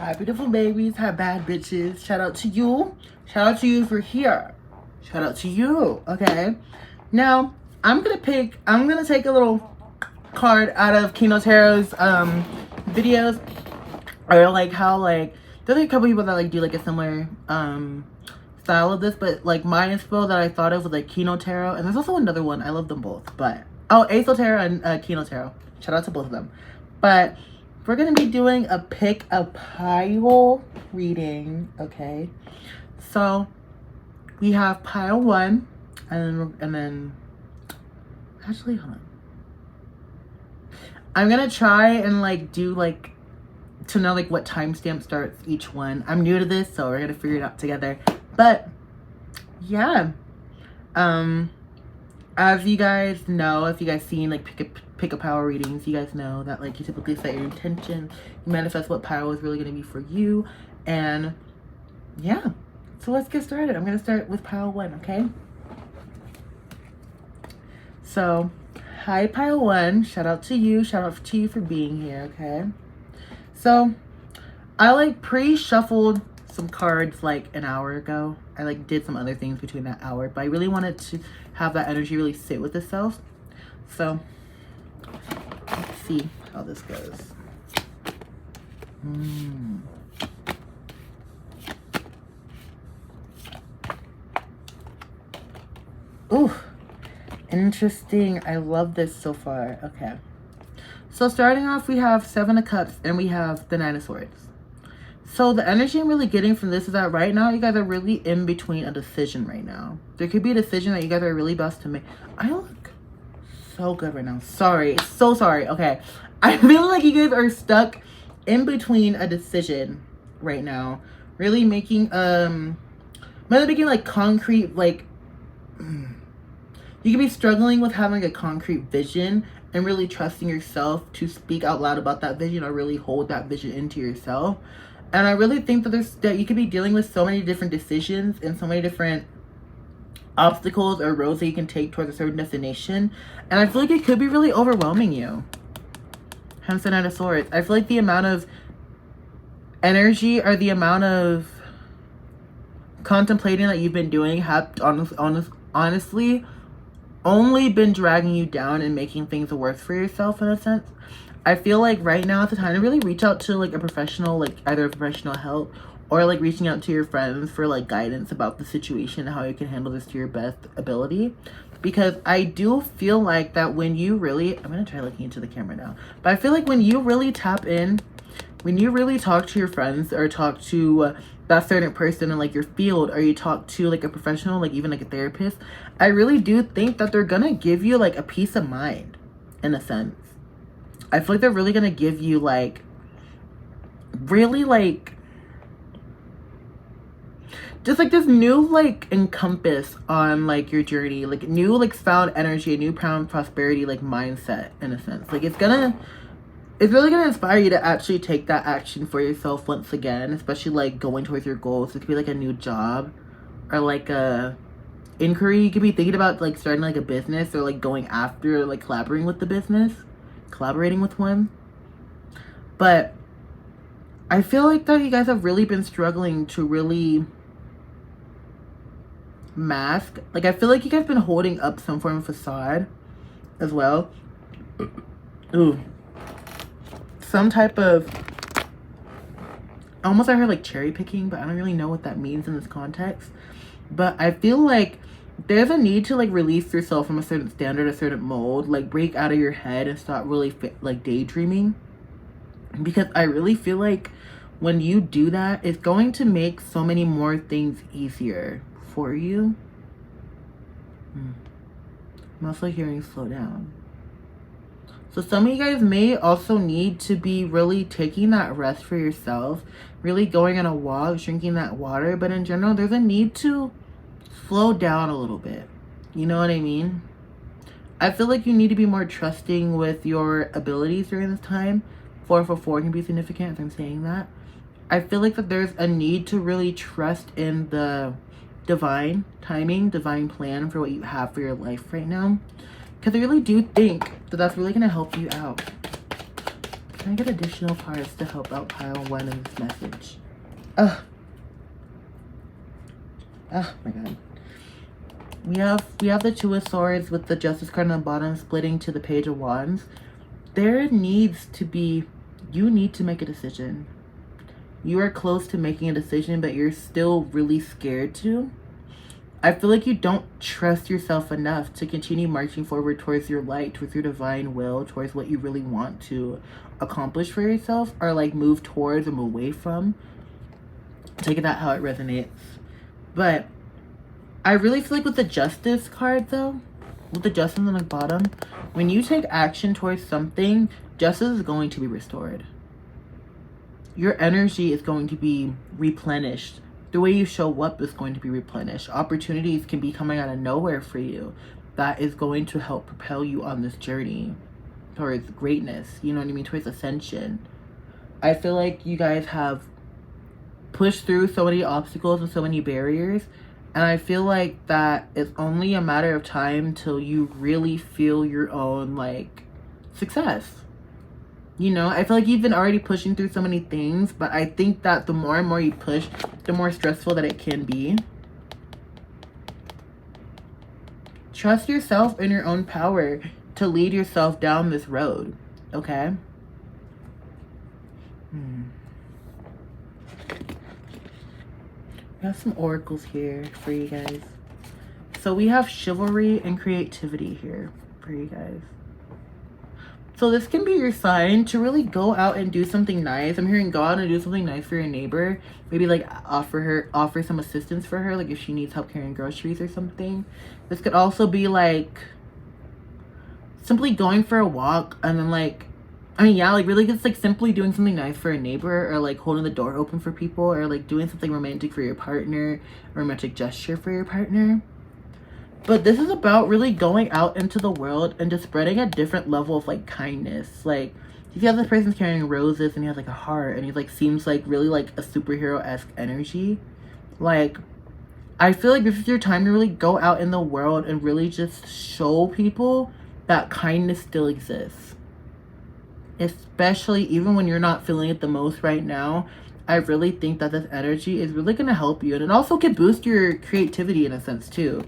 Hi, beautiful babies. Hi, bad bitches. Shout out to you. Shout out to you for here. Shout out to you. Okay. Now, I'm gonna take a little card out of Kino Tarot's videos. Or like how like there's like a couple people that like do like a similar style of this, but like my inspo that I thought of was like Kino Tarot, and there's also another one. I love them both, but Aso Tarot and Kino Tarot. Shout out to both of them. But we're gonna be doing a pick a pile reading, okay? So we have pile 1, and then actually hold on. I'm gonna try and like do like to know like what timestamp starts each one. I'm new to this, so we're gonna figure it out together. But yeah, as you guys know, if you guys seen like pick a pile readings, you guys know that like you typically set your intention, you manifest what pile is really gonna be for you, and yeah. So let's get started. I'm gonna start with pile 1, okay? So, hi pile 1. Shout out to you. Shout out to you for being here, okay? So, I like pre-shuffled some cards like an hour ago. I like did some other things between that hour, but I really wanted to have that energy really sit with itself. So, let's see how this goes. Ooh, interesting. I love this so far. Okay. So starting off, we have 7 of Cups and we have the 9 of Swords. So the energy I'm really getting from this is that right now you guys are really in between a decision right now. There could be a decision that you guys are really about to make. I look so good right now. Sorry. So sorry. Okay. I feel like you guys are stuck in between a decision right now. Really making, making like concrete, like, you could be struggling with having a concrete vision and really trusting yourself to speak out loud about that vision or really hold that vision into yourself. And I really think that you could be dealing with so many different decisions and so many different obstacles or roads that you can take towards a certain destination. And I feel like it could be really overwhelming you. Hence the 9 of Swords. I feel like the amount of energy or the amount of contemplating that you've been doing have honestly only been dragging you down and making things worse for yourself in a sense. I feel like right now is the time to really reach out to like a professional, like either professional help or like reaching out to your friends for like guidance about the situation and how you can handle this to your best ability. Because I do feel like that when you really, I'm going to try looking into the camera now, but I feel like when you really tap in, when you really talk to your friends or talk to that certain person in like your field, or you talk to like a professional, like even like a therapist, I really do think that they're gonna give you like a peace of mind in a sense. I feel like they're really gonna give you like really like just like this new like encompass on like your journey, like new like found energy, a new found prosperity like mindset in a sense. Like it's really gonna inspire you to actually take that action for yourself once again, especially like going towards your goals. It could be like a new job or like a inquiry. You could be thinking about like starting like a business or like going after like collaborating with one. But I feel like that you guys have really been struggling to really mask. Like I feel like you guys have been holding up some form of facade as well. Ooh. Some type of, almost I heard like cherry picking, but I don't really know what that means in this context. But I feel like there's a need to like release yourself from a certain standard, a certain mold, like break out of your head and stop really like daydreaming. Because I really feel like when you do that, it's going to make so many more things easier for you. I'm also hearing slow down. So some of you guys may also need to be really taking that rest for yourself, really going on a walk, drinking that water. But in general, there's a need to slow down a little bit. You know what I mean? I feel like you need to be more trusting with your abilities during this time. 444 can be significant if I'm saying that. I feel like that there's a need to really trust in the divine timing, divine plan for what you have for your life right now. Because I really do think that that's really going to help you out. Can I get additional cards to help out pile one in this message? Oh my god. We have the Two of Swords with the Justice card on the bottom splitting to the Page of Wands. There needs to be, you need to make a decision. You are close to making a decision, but you're still really scared to. I feel like you don't trust yourself enough to continue marching forward towards your light, towards your divine will, towards what you really want to accomplish for yourself, or like move towards or move away from. Take that how it resonates. But I really feel like with the Justice card though, with the Justice on the bottom, when you take action towards something, justice is going to be restored. Your energy is going to be replenished. The way you show up is going to be replenished. Opportunities can be coming out of nowhere for you. That is going to help propel you on this journey towards greatness. You know what I mean? Towards ascension. I feel like you guys have pushed through so many obstacles and so many barriers. And I feel like that it's only a matter of time till you really feel your own, like, success. You know, I feel like you've been already pushing through so many things, but I think that the more and more you push, the more stressful that it can be. Trust yourself in your own power to lead yourself down this road, okay? We have some oracles here for you guys. So we have chivalry and creativity here for you guys. So this can be your sign to really go out and do something nice. I'm hearing go out and do something nice for your neighbor. Maybe like offer some assistance for her, like if she needs help carrying groceries or something. This could also be like simply going for a walk and then like, I mean, yeah, like really just like simply doing something nice for a neighbor, or like holding the door open for people, or like doing something romantic for your partner, a romantic gesture for your partner. But this is about really going out into the world and just spreading a different level of like kindness. Like if you have this person's carrying roses and he has like a heart and he like seems like really like a superhero-esque energy, like I feel like this is your time to really go out in the world and really just show people that kindness still exists. Especially even when you're not feeling it the most right now. I really think that this energy is really going to help you. And it also can boost your creativity in a sense too.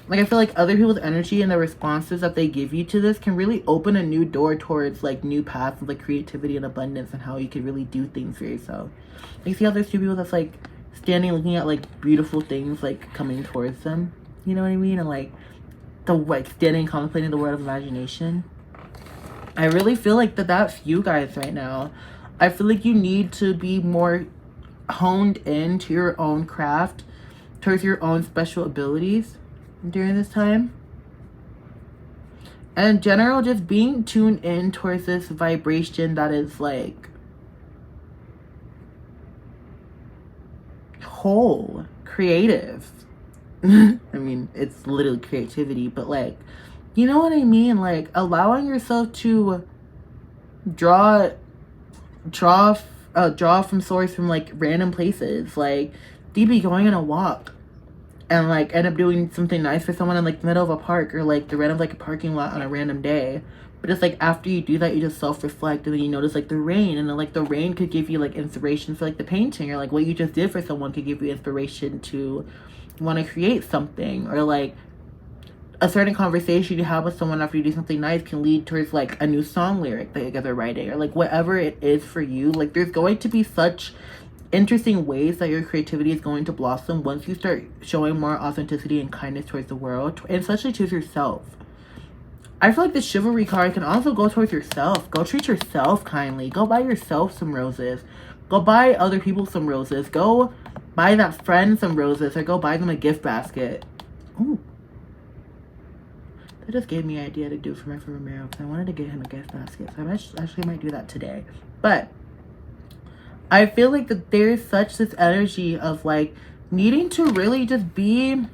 Like I feel like other people's energy and the responses that they give you to this can really open a new door towards like new paths of like creativity and abundance and how you can really do things for yourself. Like see how there's two people that's like standing looking at like beautiful things like coming towards them. You know what I mean? And like the like standing contemplating the world of imagination. I really feel like that's you guys right now. I feel like you need to be more honed into your own craft, towards your own special abilities during this time. And in general, just being tuned in towards this vibration that is like whole, creative. I mean, it's literally creativity, but like, you know what I mean? Like allowing yourself to draw from source from like random places. Like you be going on a walk and like end up doing something nice for someone in like the middle of a park or like the random like a parking lot on a random day. But it's like after you do that, you just self-reflect and then you notice like the rain, and then like the rain could give you like inspiration for like the painting, or like what you just did for someone could give you inspiration to want to create something, or like a certain conversation you have with someone after you do something nice can lead towards like a new song lyric that you guys are writing, or like whatever it is for you. Like there's going to be such interesting ways that your creativity is going to blossom once you start showing more authenticity and kindness towards the world, and especially towards yourself. I feel like the chivalry card can also go towards yourself. Go treat yourself kindly. Go buy yourself some roses. Go buy other people some roses. Go buy that friend some roses, or go buy them a gift basket. Ooh. That just gave me an idea to do for my friend Romero, because I wanted to get him a gift basket. So I actually might do that today. But I feel like that there's such this energy of like needing to really just be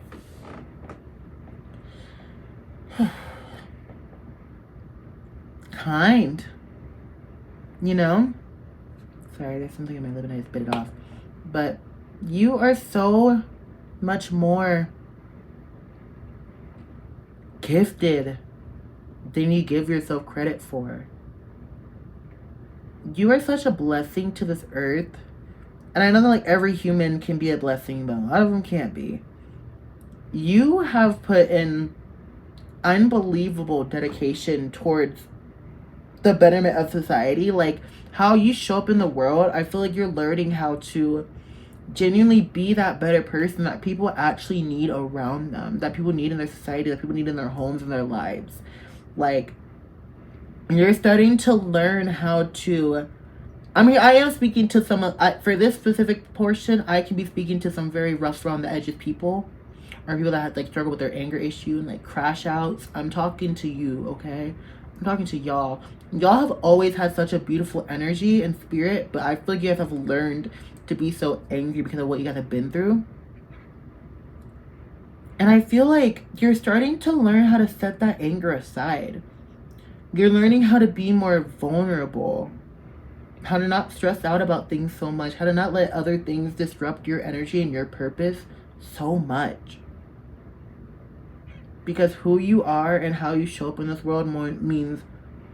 kind. You know? Sorry, there's something in my lip and I just bit it off. But you are so much more gifted than you give yourself credit for. you are such a blessing to this earth. And I know that like every human can be a blessing, but a lot of them can't be. You have put in unbelievable dedication towards the betterment of society. Like how you show up in the world, I feel like you're learning how to genuinely be that better person that people actually need around them, that people need in their society, that people need in their homes and their lives. Like, you're starting to learn how to, I mean, I am speaking to for this specific portion, I can be speaking to some very rough around the edges people, or people that have like struggle with their anger issue and like crash outs. I'm talking to you, okay? I'm talking to y'all. Y'all have always had such a beautiful energy and spirit, but I feel like you guys have learned to be so angry because of what you guys have been through. And I feel like you're starting to learn how to set that anger aside. You're learning how to be more vulnerable, how to not stress out about things so much, how to not let other things disrupt your energy and your purpose so much. Because who you are and how you show up in this world means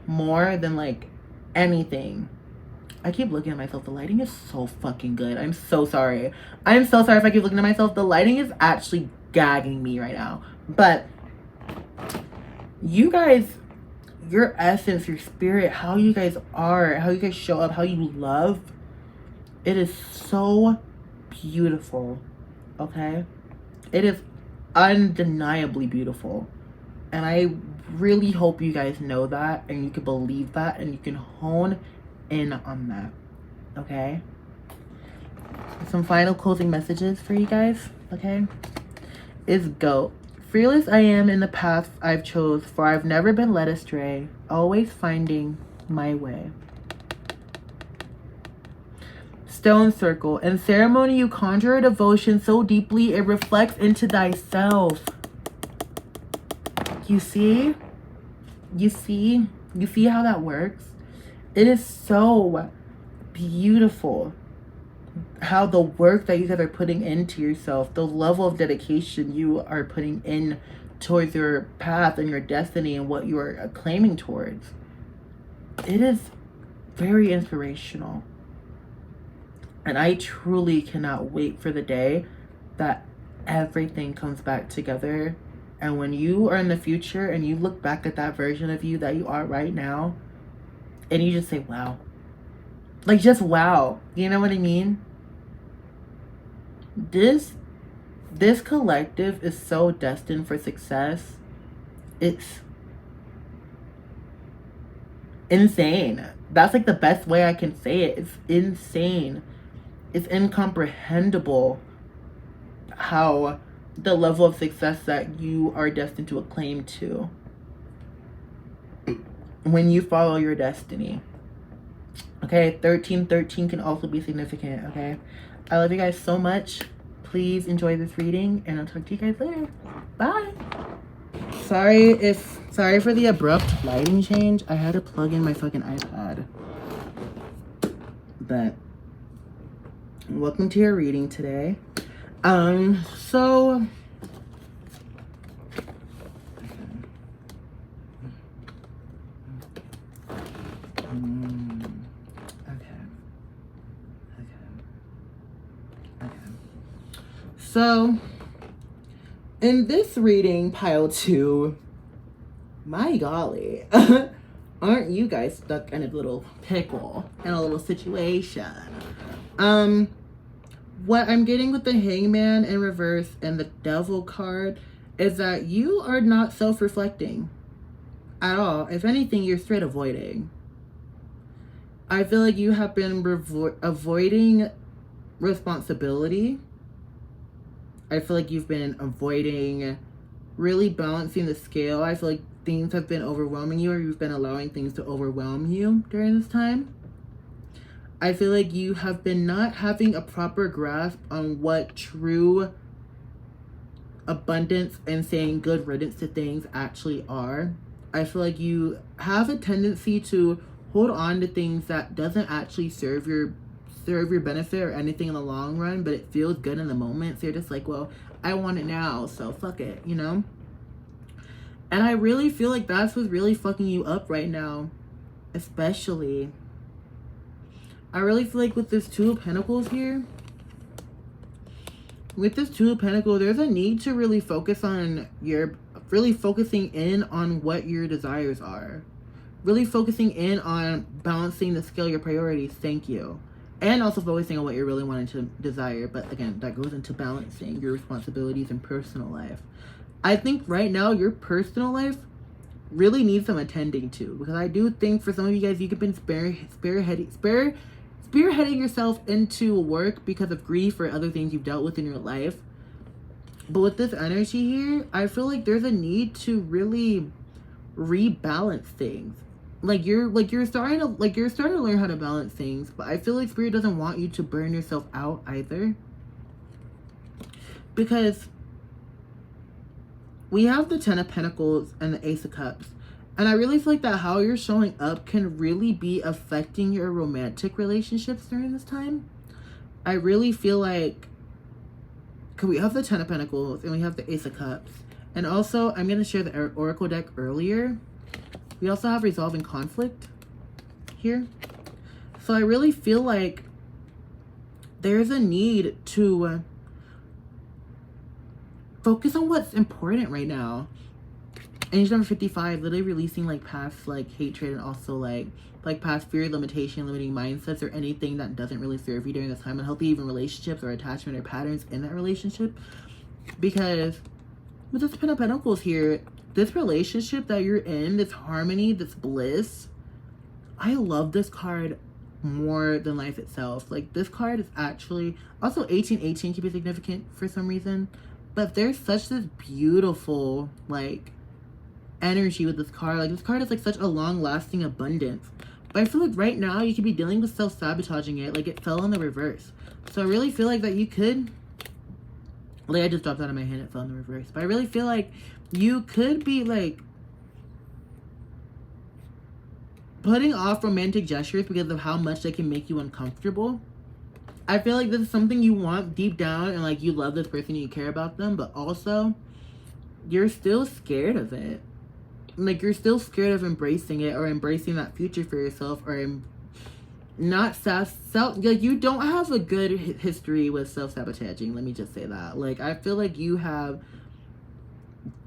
more than like anything. I keep looking at myself. The lighting is so fucking good. I'm so sorry. I'm so sorry if I keep looking at myself. The lighting is actually gagging me right now. But you guys, your essence, your spirit, how you guys are, how you guys show up, how you love, it is so beautiful. Okay? It is undeniably beautiful. And I really hope you guys know that and you can believe that and you can hone in on that. Okay? Some final closing messages for you guys. Okay? Is GOAT. Fearless I am in the path I've chose, for I've never been led astray, always finding my way. Stone circle. In ceremony you conjure a devotion so deeply it reflects into thyself. You see? You see? You see how that works? It is so beautiful how the work that you guys are putting into yourself, the level of dedication you are putting in towards your path and your destiny and what you are claiming towards. It is very inspirational. And I truly cannot wait for the day that everything comes back together. And when you are in the future and you look back at that version of you that you are right now, and you just say, wow. Like, just wow. You know what I mean? This collective is so destined for success. It's insane. That's like the best way I can say it. It's insane. It's incomprehensible how the level of success that you are destined to acclaim to when you follow your destiny. Okay, 1313 can also be significant, okay? I love you guys so much. Please enjoy this reading, and I'll talk to you guys later. Bye. Sorry for the abrupt lighting change. I had to plug in my fucking iPad. But welcome to your reading today. So So, in this reading, pile 2, my golly, aren't you guys stuck in a little pickle, in a little situation? What I'm getting with the Hangman in reverse and the Devil card is that you are not self-reflecting at all. If anything, you're straight avoiding. I feel like you have been avoiding responsibility. I feel like you've been avoiding really balancing the scale. I feel like things have been overwhelming you, or you've been allowing things to overwhelm you during this time. I feel like you have been not having a proper grasp on what true abundance and saying good riddance to things actually are. I feel like you have a tendency to hold on to things that doesn't actually serve your benefit or anything in the long run, but it feels good in the moment. So you're just like, well, I want it now, so fuck it, you know? And I really feel like that's what's really fucking you up right now. Especially I really feel like with this Two of Pentacles here, with this Two of Pentacles, there's a need to really focus on really focusing in on what your desires are. Really focusing in on balancing the scale, your priorities. Thank you. And also focusing on what you're really wanting to desire. But again, that goes into balancing your responsibilities and personal life. I think right now your personal life really needs some attending to, because I do think for some of you guys, you could been spearheading yourself into work because of grief or other things you've dealt with in your life. But with this energy here, I feel like there's a need to really rebalance things. You're starting to learn how to balance things, but I feel like Spirit doesn't want you to burn yourself out either, because we have the Ten of Pentacles and the Ace of Cups. And I really feel like that how you're showing up can really be affecting your romantic relationships during this time. I really feel like, because we have the Ten of Pentacles and we have the Ace of Cups. And also, I'm going to share the Oracle deck earlier. We also have Resolving Conflict here. So I really feel like there's a need to focus on what's important right now. Energy number 55, literally releasing like past like hatred and also like past fear, limitation, limiting mindsets, or anything that doesn't really serve you during this time. Unhealthy even relationships or attachment or patterns in that relationship. Because with this Ten of Pentacles here, this relationship that you're in, this harmony, this bliss, I love this card more than life itself. Like, this card is actually also 1818 can be significant for some reason, but there's such this beautiful like energy with this card. Like, this card is like such a long-lasting abundance, but I feel like right now you could be dealing with self-sabotaging it. Like, it fell in the reverse, so I really feel like that you could, like, I just dropped out of my hand, it fell in the reverse, but I really feel like you could be like putting off romantic gestures because of how much they can make you uncomfortable. I feel like this is something you want deep down, and like you love this person, you care about them, but also you're still scared of it. Like, you're still scared of embracing it, or embracing that future for yourself, or like, you don't have a good history with self-sabotaging. Let me just say that. Like, I feel like you have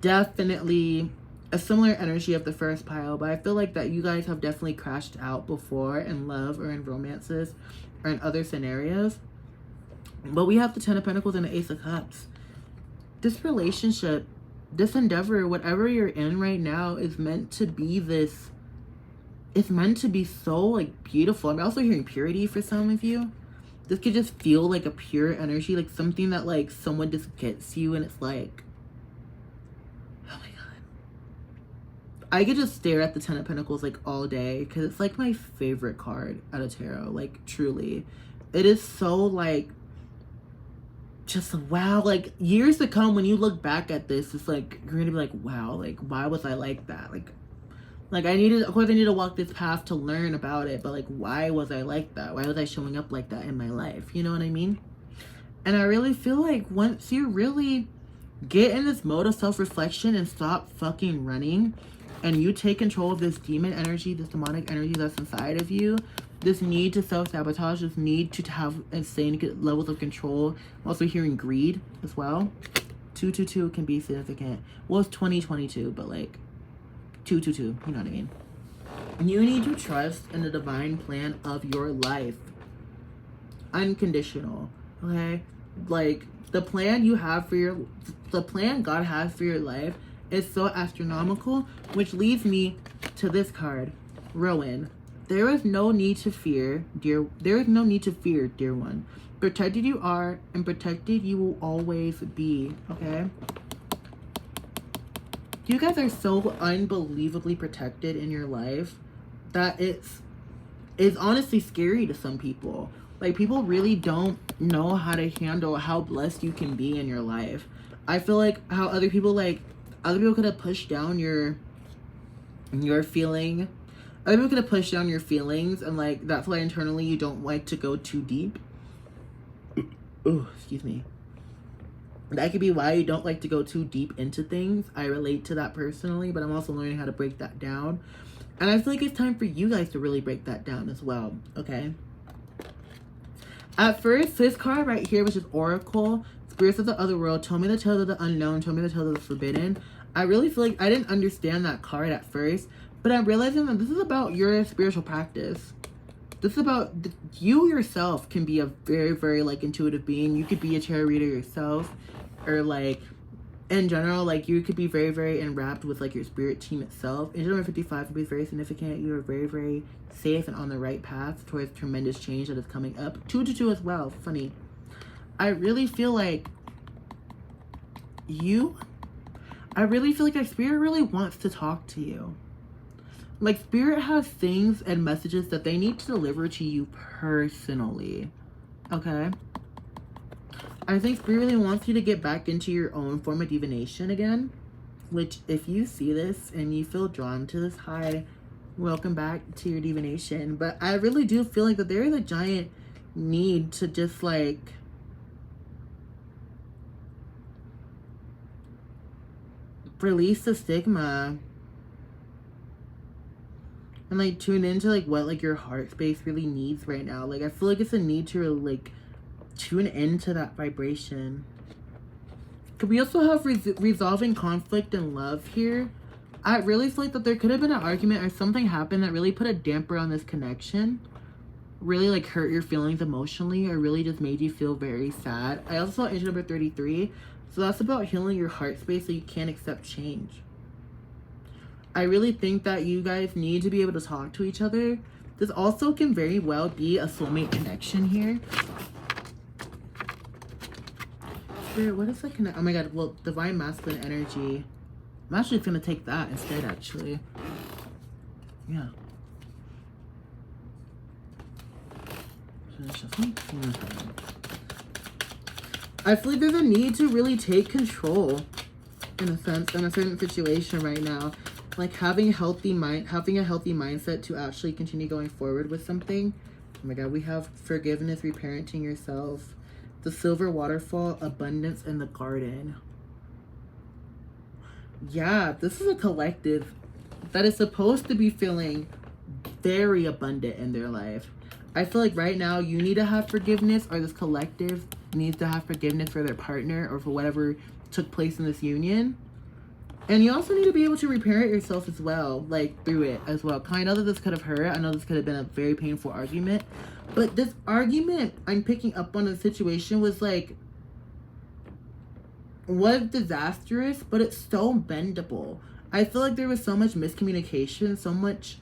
definitely a similar energy of the first pile, but I feel like that you guys have definitely crashed out before in love or in romances or in other scenarios. But we have the Ten of Pentacles and the Ace of Cups. This relationship, this endeavor, whatever you're in right now, is meant to be this, it's meant to be so like beautiful. I'm also hearing purity for some of you. This could just feel like a pure energy, like something that like someone just gets you and it's like, oh my god. I could just stare at the Ten of Pentacles like all day, because it's like my favorite card out of tarot. Like, truly, it is so like just wow. Like, years to come, when you look back at this, it's like you're gonna be like, wow, like, why was I like that? Like I needed, of course I need to walk this path to learn about it, but like, why was I like that? Why was I showing up like that in my life? You know what I mean? And I really feel like once you really get in this mode of self-reflection and stop fucking running, and you take control of this demon energy, this demonic energy that's inside of you, this need to self-sabotage, this need to have insane levels of control. I'm also hearing greed as well. 222 can be significant. Well, it's 2022, but like 222, you know what I mean? You need to trust in the divine plan of your life. Unconditional, okay? Like, the plan you have for your, the plan God has for your life is so astronomical, which leads me to this card, Rowan. There is no need to fear, dear. There is no need to fear, dear one. Protected you are, and protected you will always be. Okay. You guys are so unbelievably protected in your life that it's honestly scary to some people. Like, people really don't know how to handle how blessed you can be in your life. I feel like how other people could have pushed down your feeling. Other people could have pushed down your feelings, and like, that's why internally you don't like to go too deep. Oh, excuse me. That could be why you don't like to go too deep into things. I relate to that personally, but I'm also learning how to break that down. And I feel like it's time for you guys to really break that down as well, okay? At first, this card right here, which is Oracle, Spirits of the Other World, told me the tales of the unknown, told me the tales of the forbidden. I really feel like I didn't understand that card at first, but I'm realizing that this is about your spiritual practice. This is about you yourself can be a very, very like intuitive being. You could be a tarot reader yourself, or like in general, like you could be very, very enwrapped with like your spirit team itself. Angel number 55 could be very significant. You are very, very safe and on the right path towards tremendous change that is coming up. 222 as well. Funny. I really feel like our spirit really wants to talk to you. Like, spirit has things and messages that they need to deliver to you personally. Okay? I think spirit really wants you to get back into your own form of divination again. Which, if you see this and you feel drawn to this, hi, welcome back to your divination. But I really do feel like that there is a giant need to just, like, release the stigma. And like tune into like what like your heart space really needs right now. Like I feel like it's a need to like tune into that vibration. Could we also have resolving conflict and love here? I really feel like that there could have been an argument or something happened that really put a damper on this connection. Really like hurt your feelings emotionally or really just made you feel very sad. I also saw angel number 33. So that's about healing your heart space so you can't accept change. I really think that you guys need to be able to talk to each other. This also can very well be a soulmate connection here. Spirit, what is the connect? Oh my god, well, divine masculine energy. I'm actually gonna take that instead, actually. Yeah. I feel like there's a need to really take control, in a sense, in a certain situation right now. Like having a healthy mindset to actually continue going forward with something. Oh my god, we have forgiveness, reparenting yourself, the silver waterfall, abundance, and the garden. Yeah, this is a collective that is supposed to be feeling very abundant in their life. I feel like right now you need to have forgiveness, or this collective needs to have forgiveness for their partner or for whatever took place in this union. And you also need to be able to reparent yourself as well, like through it as well. I know that this could have hurt. I know this could have been a very painful argument. But this argument I'm picking up on the situation was like, was disastrous, but it's so bendable. I feel like there was so much miscommunication, so much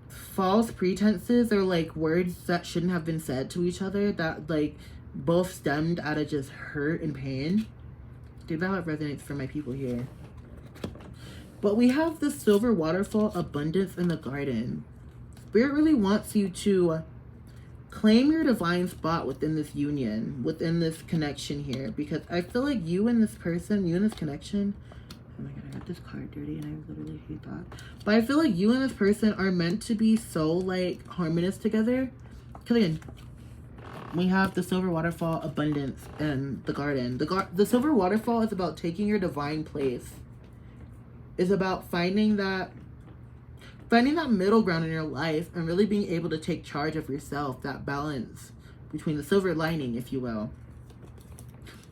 false pretenses or like words that shouldn't have been said to each other that like both stemmed out of just hurt and pain. Dude, that resonates for my people here. But we have the silver waterfall, abundance, in the garden. Spirit really wants you to claim your divine spot within this union, within this connection here. Because I feel like you and this person, you and this connection... Oh my god, I got this card dirty and I literally hate that. But I feel like you and this person are meant to be so, like, harmonious together. Because again, we have the silver waterfall, abundance, and the garden. The silver waterfall is about taking your divine place. It's about finding that middle ground in your life and really being able to take charge of yourself, that balance between the silver lining, if you will.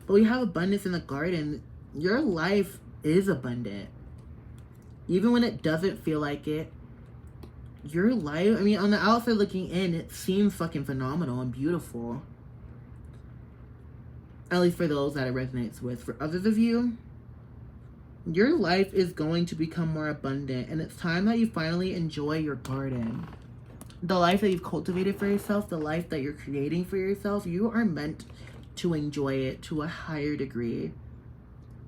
But we have abundance in the garden. Your life is abundant. Even when it doesn't feel like it. Your life, I mean, on the outside looking in, it seems fucking phenomenal and beautiful. At least for those that it resonates with. For others of you, your life is going to become more abundant, and it's time that you finally enjoy your garden. The life that you've cultivated for yourself, the life that you're creating for yourself, you are meant to enjoy it to a higher degree.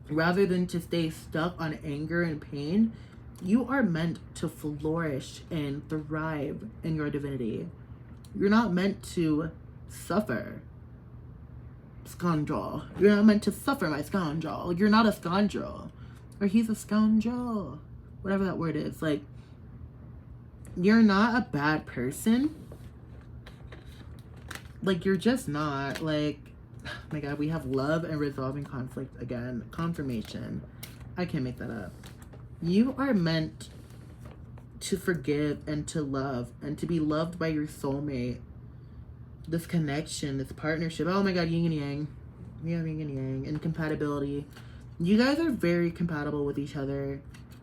Rather than to stay stuck on anger and pain, you are meant to flourish and thrive in your divinity. You're not meant to suffer. Scoundrel. You're not meant to suffer, my scoundrel. You're not a scoundrel. Or he's a scoundrel. Whatever that word is. Like, you're not a bad person. Like, you're just not. Like, oh my god, we have love and resolving conflict again. Confirmation. I can't make that up. You are meant to forgive and to love and to be loved by your soulmate. this connection, this partnership. Oh my god, yin and yang. We have yin and yang and compatibility. You guys are very compatible with each other.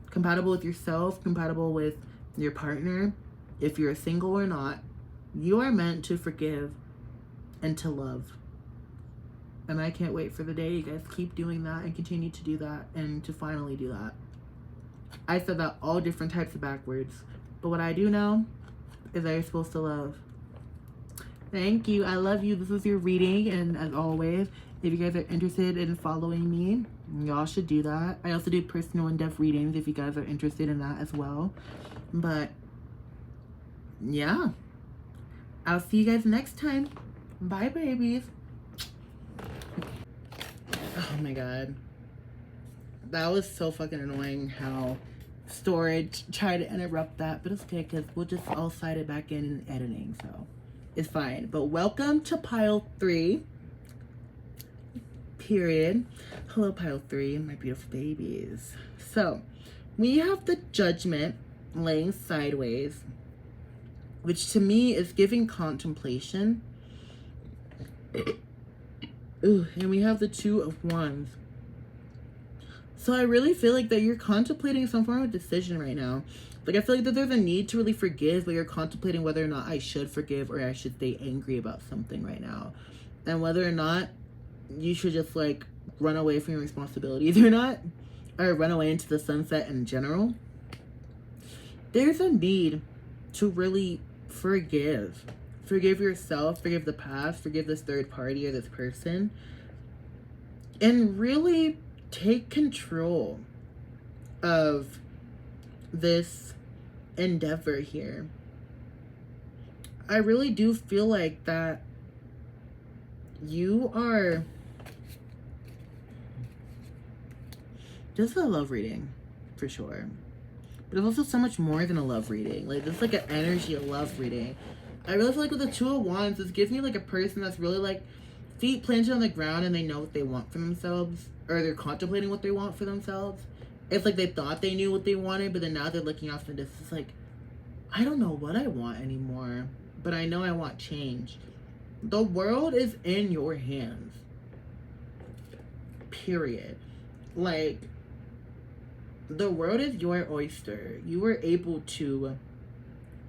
Compatible with yourself, compatible with your partner. If you're single or not, you are meant to forgive and to love. And I can't wait for the day you guys keep doing that and continue to do that and to finally do that. I said that all different types of backwards. But what I do know is that you're supposed to love. Thank you. I love you. This is your reading. And as always, if you guys are interested in following me, y'all should do that. I also do personal in-depth readings if you guys are interested in that as well. But yeah, I'll see you guys next time. Bye, babies. Oh my god. That was so fucking annoying how storage tried to interrupt that. But it's okay because we'll just all slide it back in editing. So it's fine. But welcome to pile 3. Period. Hello, pile 3, my beautiful babies. So we have the Judgment laying sideways, which to me is giving contemplation. Ooh, and we have the Two of Wands. So I really feel like that you're contemplating some form of decision right now. Like, I feel like that there's a need to really forgive, but you're contemplating whether or not I should forgive or I should stay angry about something right now. And whether or not you should just, like, run away from your responsibilities or not. Or run away into the sunset in general. There's a need to really forgive. Forgive yourself, forgive the past, forgive this third party or this person. And really take control of this endeavor here. I really do feel like that you are... This is a love reading, for sure. But it's also so much more than a love reading. Like, this is like an energy of love reading. I really feel like with the Two of Wands, this gives me like a person that's really like feet planted on the ground and they know what they want for themselves. Or they're contemplating what they want for themselves. It's like they thought they knew what they wanted, but then now they're looking off in the distance like, I don't know what I want anymore, but I know I want change. The world is in your hands. Period. Like, the world is your oyster. You were able to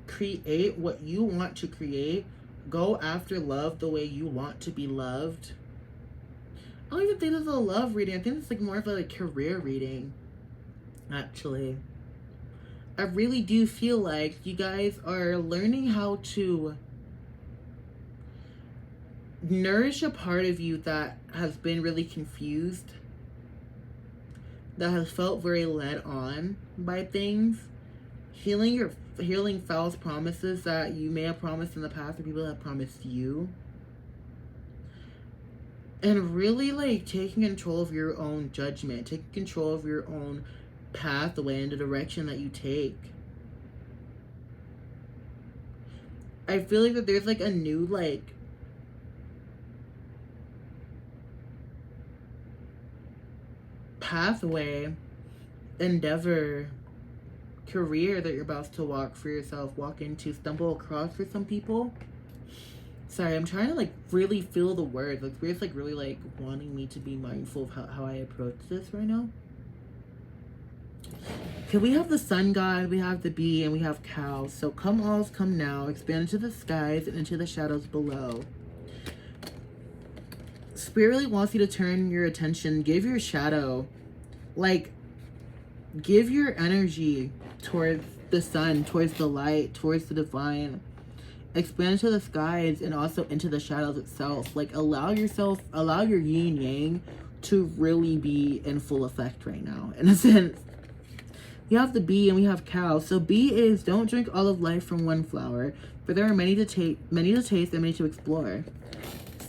create what you want to create. Go after love the way you want to be loved. I don't even think this is a love reading. I think it's like more of a career reading, actually. I really do feel like you guys are learning how to nourish a part of you that has been really confused, that has felt very led on by things, healing false promises that you may have promised in the past or people have promised you. And really, like, taking control of your own judgment. Taking control of your own pathway and the direction that you take. I feel like that there's, like, a new, like, pathway, endeavor, career that you're about to walk into, stumble across for some people. Sorry, I'm trying to, like, really feel the words. Like, it's, like, really, like, wanting me to be mindful of how I approach this right now. Okay, we have the Sun God, we have the Bee, and we have Cow. So, come alls, come now. Expand into the skies and into the shadows below. Spirit really wants you to turn your attention. Give your shadow. Like, give your energy towards the sun, towards the light, towards the divine. Expand into the skies and also into the shadows itself. Like, allow your yin yang to really be in full effect right now, in a sense. We have the Bee and we have Cow. So Bee is, don't drink all of life from one flower, for there are many to taste and many to explore.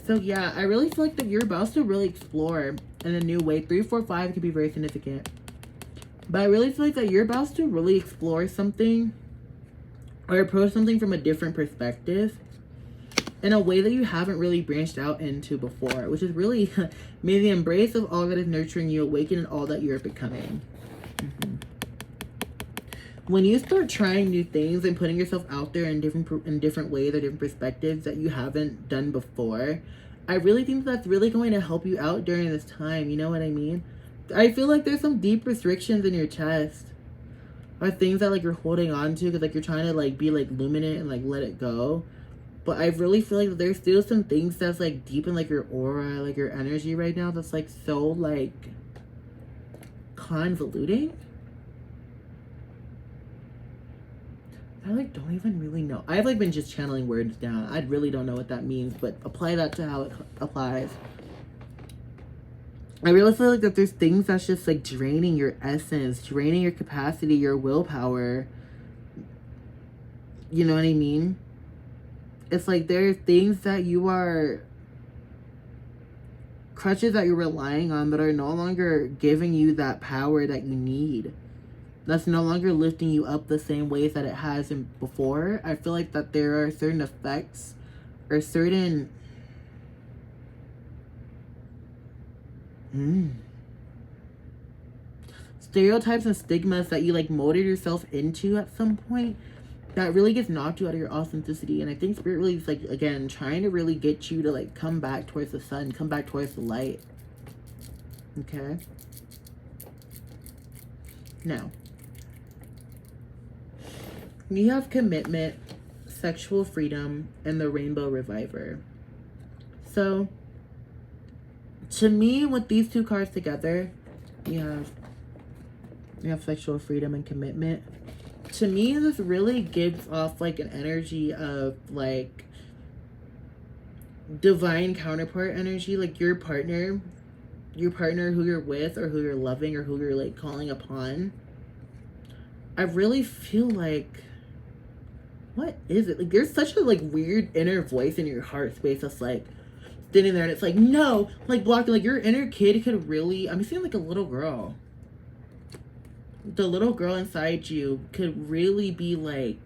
So yeah, I really feel like that you're about to really explore in a new way. 3, 4, 5 can be very significant. But I really feel like that you're about to really explore something or approach something from a different perspective in a way that you haven't really branched out into before, which is really may the embrace of all that is nurturing you awaken in all that you're becoming. when you start trying new things and putting yourself out there in different ways or different perspectives that you haven't done before, I really think that's really going to help you out during this time. You know what I mean? I feel like there's some deep restrictions in your chest, or things that like you're holding on to because like you're trying to like be like luminant and like let it go. But I really feel like there's still some things that's like deep in like your aura, like your energy right now, that's like so like convoluting. I like don't even really know. I've like been just channeling words down. I really don't know what that means, but apply that to how it applies. I really feel like that there's things that's just like draining your essence, draining your capacity, your willpower. You know what I mean? It's like there are things that you are, crutches that you're relying on that are no longer giving you that power that you need. That's no longer lifting you up the same ways that it has before. I feel like that there are certain effects or certain stereotypes and stigmas that you like molded yourself into at some point that really gets knocked you out of your authenticity. And I think Spirit really is like, again, trying to really get you to like come back towards the sun, come back towards the light. Okay? Now, you have commitment, sexual freedom, and the Rainbow Reviver. So, to me, with these two cards together, you have sexual freedom and commitment. To me, this really gives off like an energy of like divine counterpart energy, like your partner who you're with or who you're loving or who you're like calling upon. I really feel like, what is it? Like there's such a like weird inner voice in your heart space that's like standing there and it's like, no, like blocking, like your inner kid could really, I'm seeing like a little girl. The little girl inside you could really be like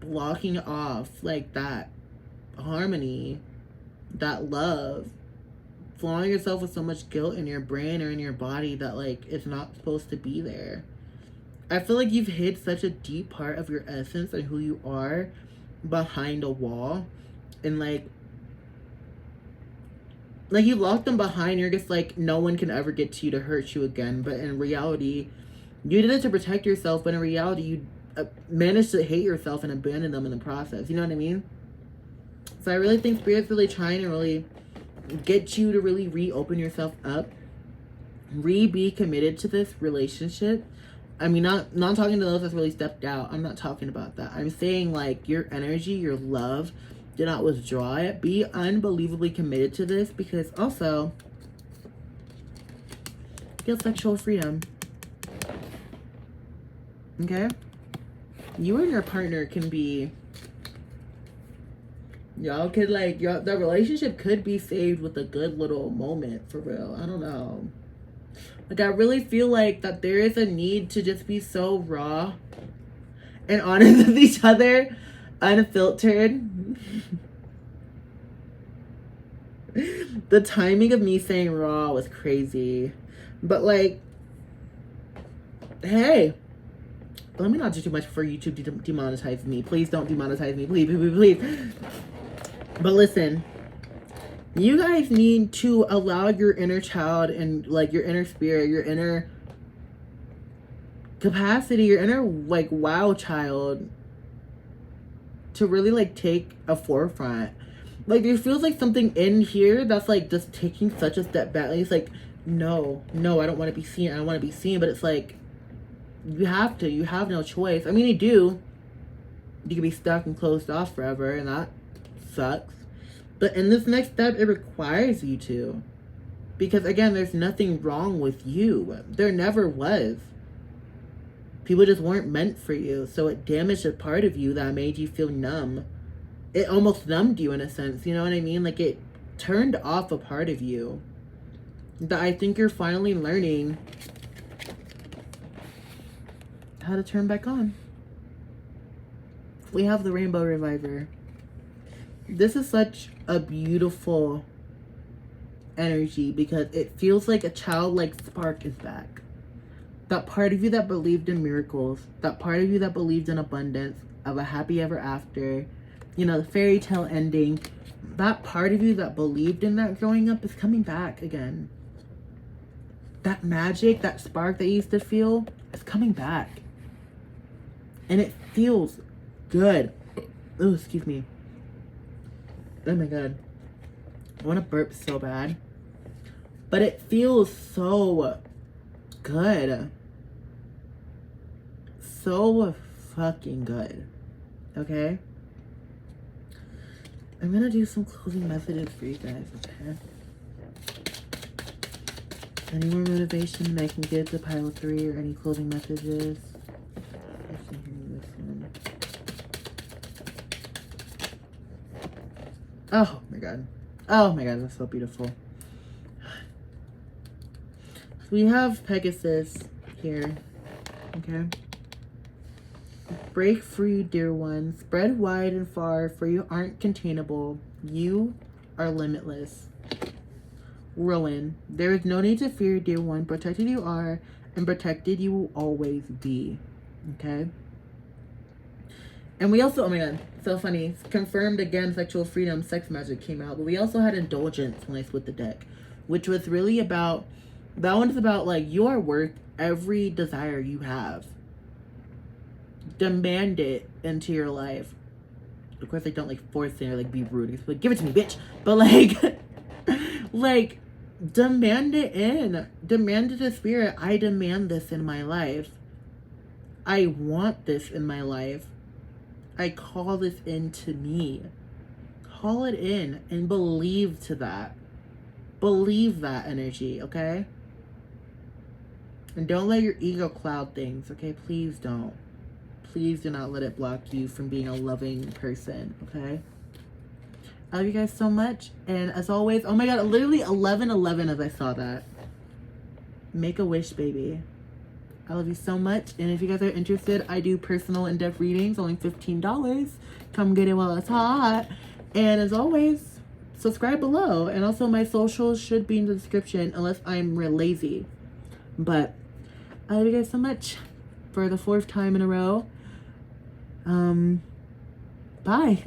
blocking off like that harmony, that love, flowing yourself with so much guilt in your brain or in your body that like it's not supposed to be there. I feel like you've hid such a deep part of your essence and who you are behind a wall, and like you locked them behind. You're just like, no one can ever get to you to hurt you again. But in reality, you did it to protect yourself, but in reality, you managed to hate yourself and abandon them in the process. You know what I mean? So I really think Spirit's really trying to really get you to really reopen yourself up, be committed to this relationship. I mean, not talking to those that's really stepped out. I'm not talking about that. I'm saying like your energy, your love, do not withdraw it. Be unbelievably committed to this, because also feel sexual freedom. Okay? You and your partner can be, y'all could like, the relationship could be saved with a good little moment, for real. I don't know. Like, I really feel like that there is a need to just be so raw and honest with each other, unfiltered. The timing of me saying raw was crazy. But like, hey, let me not do too much for YouTube to demonetize me. Please don't demonetize me. Please, please, please. But listen, you guys need to allow your inner child and like your inner spirit, your inner capacity, your inner like wow child to really like take a forefront. Like there feels like something in here that's like just taking such a step back. Like, it's like, no, I don't want to be seen. I don't want to be seen. But it's like, you have no choice. I mean, you do. You can be stuck and closed off forever, and that sucks. But in this next step, it requires you to. Because again, there's nothing wrong with you. There never was. People just weren't meant for you. So it damaged a part of you that made you feel numb. It almost numbed you in a sense. You know what I mean? Like it turned off a part of you that I think you're finally learning how to turn back on. We have the Rainbow Reviver. This is such a beautiful energy because it feels like a childlike spark is back. That part of you that believed in miracles, that part of you that believed in abundance, of a happy ever after, you know, the fairy tale ending, that part of you that believed in that growing up is coming back again. That magic, that spark that you used to feel is coming back. And it feels good. Oh, excuse me. Oh my god. I want to burp so bad. But it feels so good. So fucking good. Okay? I'm gonna do some closing messages for you guys, okay? Any more motivation that I can give to pile of 3 or any closing messages? Oh my god. Oh my god, that's so beautiful. So we have Pegasus here. Okay. Break free, dear one. Spread wide and far, for you aren't containable. You are limitless. Rowan, there is no need to fear, dear one. Protected you are, and protected you will always be. Okay? And we also, oh my god, so funny. Confirmed again, sexual freedom, sex magic came out. But we also had indulgence when I split the deck, which was really about, that one is about like, you are worth every desire you have. Demand it into your life. Of course, I don't like force it or like be rude. It's like, give it to me, bitch. But like, like, demand it in. Demand it to spirit. I demand this in my life. I want this in my life. I call this into me. Call it in and believe to that. Believe that energy, okay? And don't let your ego cloud things, okay? Please don't. Please do not let it block you from being a loving person, okay? I love you guys so much. And as always, oh my god, literally 11:11 as I saw that. Make a wish, baby. I love you so much. And if you guys are interested, I do personal in-depth readings, only $15. Come get it while it's hot. And as always, subscribe below. And also my socials should be in the description unless I'm real lazy. But I love you guys so much for the 4th time in a row. Bye.